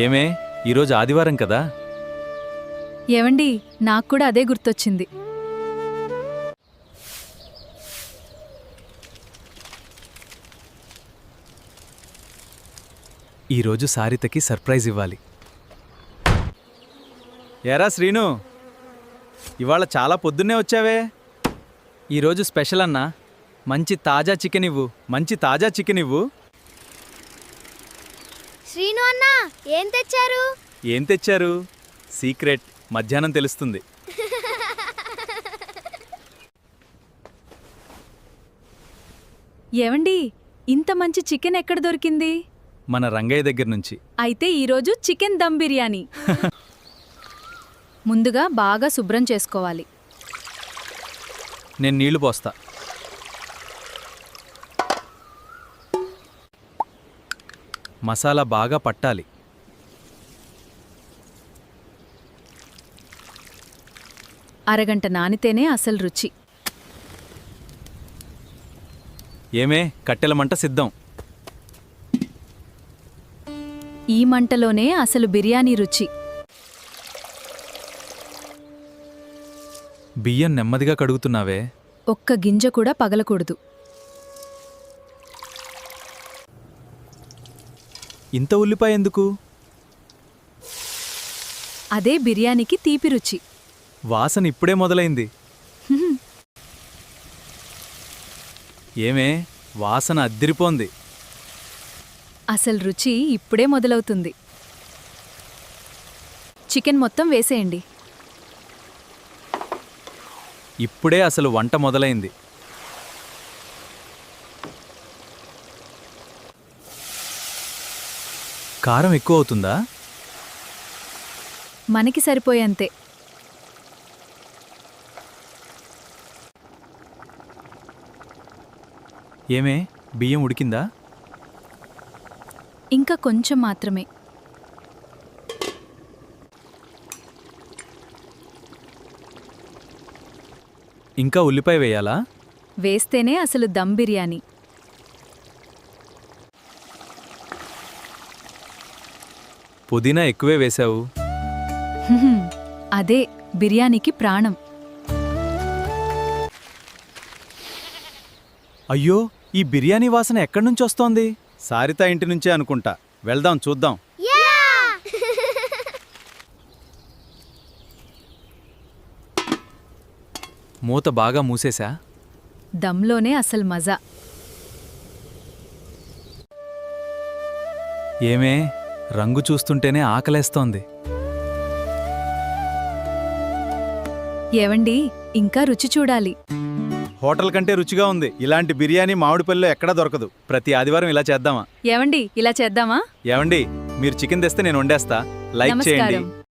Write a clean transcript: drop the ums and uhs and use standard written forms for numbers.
ఏమే ఈరోజు ఆదివారం కదా? ఏవండి, నాకు కూడా అదే గుర్తొచ్చింది. ఈరోజు సారితకి సర్ప్రైజ్ ఇవ్వాలి. ఏరా శ్రీను, ఇవాళ చాలా పొద్దున్నే వచ్చావే. ఈరోజు స్పెషల్ అన్నా. మంచి తాజా చికెన్ ఇవ్వు. శ్రీను అన్నా, ఏం తెచ్చారు? ఏం తెచ్చారు? సీక్రెట్, మధ్యాహ్నం తెలుస్తుంది. ఏవండి, ఇంత మంచి చికెన్ ఎక్కడ దొరికింది? మన రంగయ్య దగ్గర నుంచి. అయితే ఈరోజు చికెన్ దమ్ బిర్యానీ. ముందుగా బాగా శుభ్రం చేసుకోవాలి. నేను నీళ్లు పోస్తా. మసాలా బాగా పట్టాలి. అరగంట నానితేనే అసలు రుచి. ఏమే, కట్టెల మంట సిద్ధం. ఈ మంటలోనే అసలు బిర్యానీ రుచి. బియ్యం నెమ్మదిగా కడుగుతున్నావే. ఒక్క గింజ కూడా పగలకూడదు. ఇంత ఉల్లిపాయ ఎందుకు? అదే బిర్యానీకి తీపి రుచి. వాసన ఇప్పుడే మొదలైంది. ఏమే, వాసన అద్దిరిపోంది. అసలు రుచి ఇప్పుడే మొదలవుతుంది. చికెన్ మొత్తం వేసేయండి. ఇప్పుడే అసలు వంట మొదలైంది. కారం ఎక్కువ అవుతుందా? మనకి సరిపోయేంతే. ఏమే, బియ్యం ఉడికిందా? ఇంకా కొంచెం మాత్రమే. ఇంకా ఉల్లిపాయ వేయాలా? వేస్తేనే అసలు దమ్ బిర్యానీ. పుదీనా ఎక్కువే వేశావు. అదే బిర్యానీకి ప్రాణం. అయ్యో, ఈ బిర్యానీ వాసన ఎక్కడ్నుంచి వస్తోంది? సారిత ఇంటి నుంచే అనుకుంటా. వెళ్దాం, చూద్దాం. మూత బాగా మూసేశా. దమ్లోనే అసలు మజా. ఏమే, రంగు చూస్తుంటేనే ఆకలేస్తోంది. ఏవండి, ఇంకా రుచి చూడాలి. హోటల్ కంటే రుచిగా ఉంది. ఇలాంటి బిర్యానీ మామిడిపల్లిలో ఎక్కడా దొరకదు. ప్రతి ఆదివారం ఇలా చేద్దామా? ఏవండి, ఇలా చేద్దామా? ఏవండి, మీరు చికెన్ తెస్తే నేను వండేస్తా. లైక్ చేయండి. నమస్కారం.